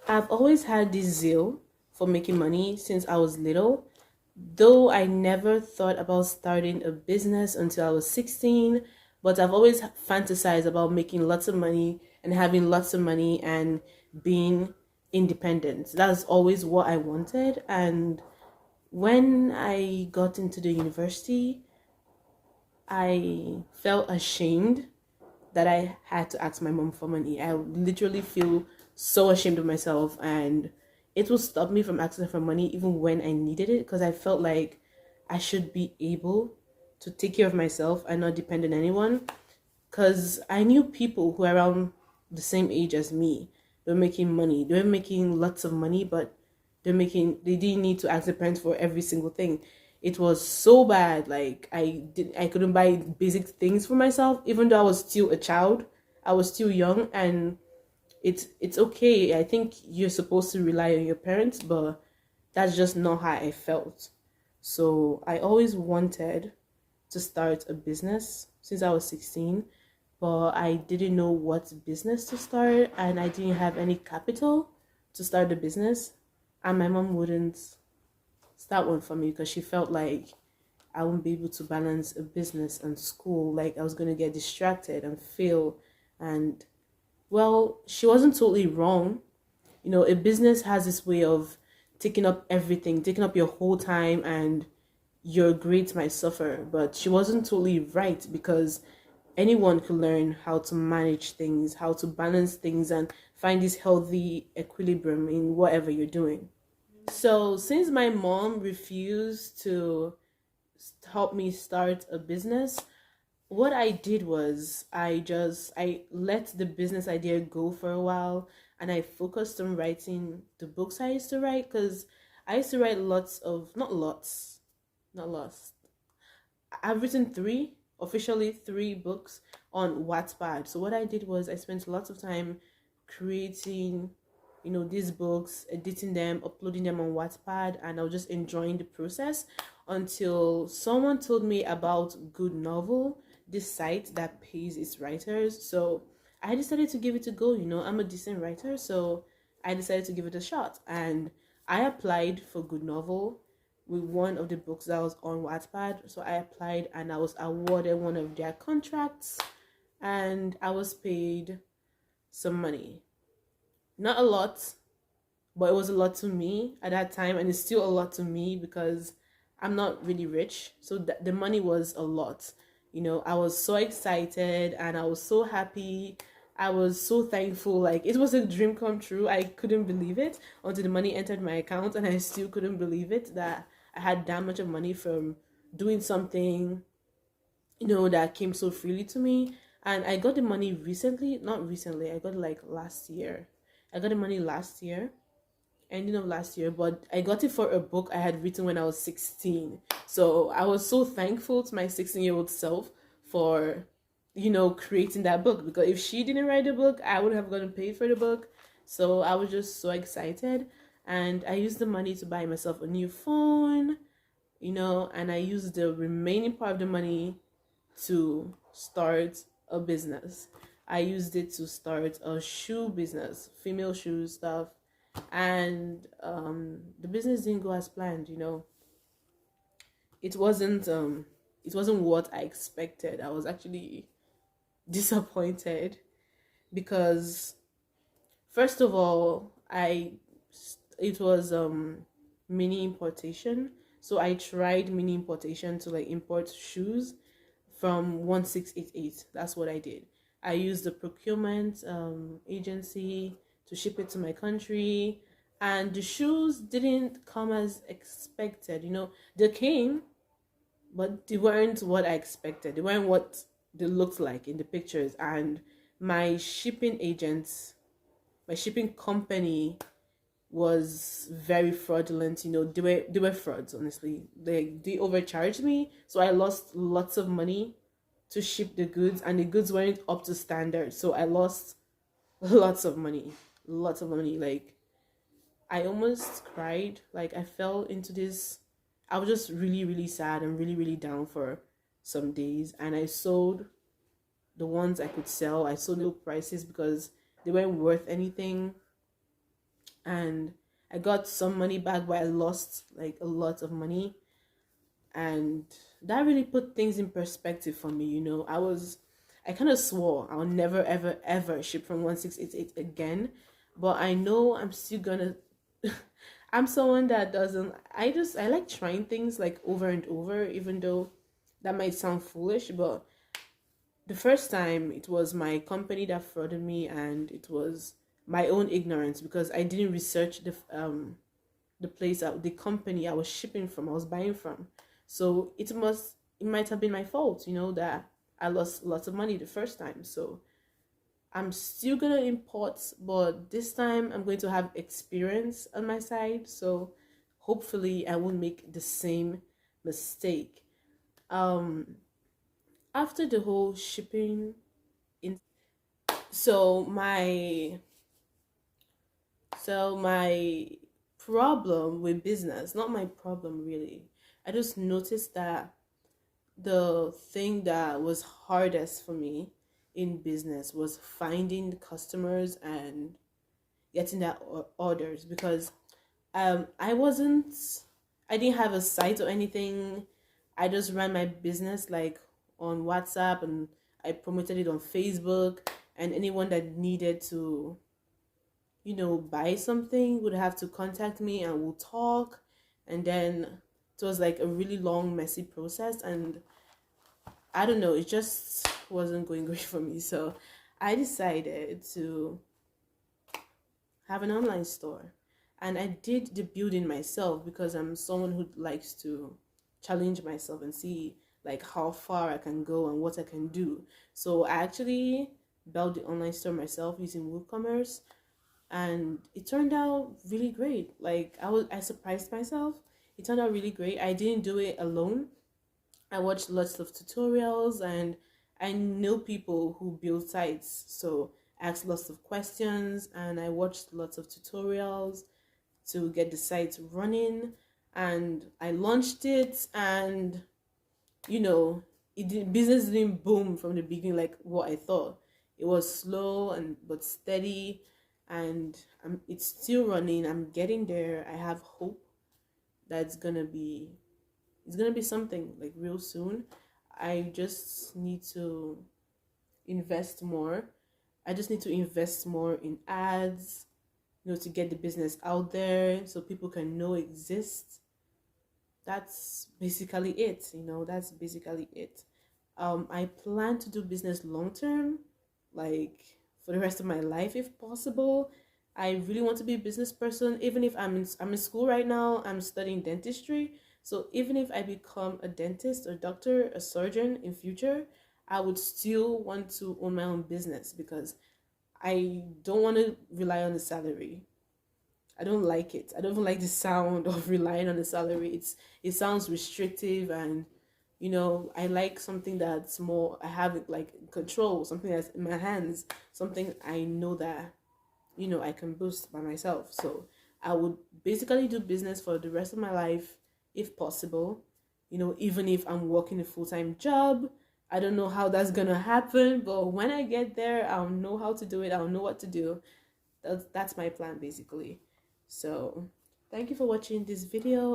I've always had this zeal for making money since I was little, though I never thought about starting a business until I was 16. But I've always fantasized about making lots of money and having lots of money and being independent. That's always what I wanted. And when I got into the university, I felt ashamed that I had to ask my mom for money. I literally feel so ashamed of myself, and it will stop me from asking for money even when I needed it, because I felt like I should be able to take care of myself and not depend on anyone. Because I knew people who are around the same age as me. They were making money. They were making lots of money, but they didn't need to ask their parents for every single thing. It was so bad. Like I couldn't buy basic things for myself, even though I was still a child. I was still young, and it's okay. I think you're supposed to rely on your parents, but that's just not how I felt. So I always wanted to start a business since I was 16, but I didn't know what business to start, and I didn't have any capital to start the business. And my mom wouldn't start one for me because she felt like I wouldn't be able to balance a business and school. Like I was going to get distracted and fail. And well, she wasn't totally wrong. You know, a business has this way of taking up everything, taking up your whole time, and your grades might suffer. But she wasn't totally right, because anyone could learn how to manage things, how to balance things, and find this healthy equilibrium in whatever you're doing. So, since my mom refused to help me start a business, what I did was I let the business idea go for a while, and I focused on writing the books I used to write, because I used to write lots of not lots, not lots. I've written officially three books on Wattpad. So what I did was I spent lots of time creating, these books, editing them, uploading them on Wattpad, and I was just enjoying the process until someone told me about Good Novel, this site that pays its writers. So I decided to give it a go. I'm a decent writer, so I decided to give it a shot, and I applied for Good Novel with one of the books that was on Wattpad. So I applied and I was awarded one of their contracts, and I was paid some money. Not a lot, but it was a lot to me at that time, and it's still a lot to me because I'm not really rich. So the money was a lot. I was so excited and I was so happy. I was so thankful. Like it was a dream come true. I couldn't believe it until the money entered my account, and I still couldn't believe it that I had that much of money from doing something, that came so freely to me. And I got the money recently, not recently, I got it like last year. I got the money last year, ending of last year, but I got it for a book I had written when I was 16. So I was so thankful to my 16-year-old self for, creating that book, because if she didn't write the book, I would have gotten paid for the book. So I was just so excited. And I used the money to buy myself a new phone, and I used the remaining part of the money to start a business. I used it to start a shoe business, female shoes stuff, and the business didn't go as planned. It wasn't it wasn't what I expected. I was actually disappointed because first of all, I it was mini importation. So I tried mini importation to like import shoes from 1688. That's what I did. I used the procurement agency to ship it to my country, and the shoes didn't come as expected. They came, but they weren't what I expected. They weren't what they looked like in the pictures. And my shipping agents, my shipping company was very fraudulent. They were frauds, honestly. They overcharged me, so I lost lots of money to ship the goods, and the goods weren't up to standard. So I lost lots of money. Lots of money. Like I almost cried. Like I fell into this, I was just really, really sad and really, really down for some days, and I sold the ones I could sell. I sold low prices because they weren't worth anything. and I got some money back, but I lost like a lot of money. And that really put things in perspective for me. I kind of swore I'll never ever ever ship from 1688 again, but I know I'm still gonna. I'm someone that doesn't. I like trying things like over and over, even though that might sound foolish. But the first time, it was my company that frauded me, and it was my own ignorance because I didn't research the place out the company I was shipping from, I was buying from. So it might have been my fault, that I lost lots of money the first time. So I'm still gonna import, but this time I'm going to have experience on my side. So hopefully I won't make the same mistake. Um After the whole shipping in so my problem with business, not my problem really. I just noticed that the thing that was hardest for me in business was finding customers and getting that orders, because I didn't have a site or anything. I just ran my business like on WhatsApp, and I promoted it on Facebook, and anyone that needed to buy something would have to contact me and we'll talk. And then it was like a really long, messy process. And I don't know, it just wasn't going great for me. So I decided to have an online store. And I did the building myself because I'm someone who likes to challenge myself and see like how far I can go and what I can do. So I actually built the online store myself using WooCommerce, and it turned out really great. Like I surprised myself. It turned out really great. I didn't do it alone. I watched lots of tutorials, and I know people who build sites. So I asked lots of questions and I watched lots of tutorials to get the site running, and I launched it. And business didn't boom from the beginning like what I thought. It was slow and but steady, and it's still running. I'm getting there. I have hope that it's gonna be something like real soon. I just need to invest more. I just need to invest more in ads, to get the business out there so people can know it exists. That's basically it. That's basically it. I plan to do business long term, like for the rest of my life if possible. I really want to be a business person. Even if I'm in school right now, I'm studying dentistry. So even if I become a dentist, a doctor, a surgeon in future, I would still want to own my own business because I don't want to rely on the salary. I don't like it. I don't even like the sound of relying on the salary. It sounds restrictive, and I like something that's more, I have it like control, something that's in my hands, something I know that I can boost by myself. So I would basically do business for the rest of my life if possible. Even if I'm working a full-time job. I don't know how that's gonna happen, but when I get there, I'll know how to do it. I'll know what to do. That's my plan basically. So thank you for watching this video.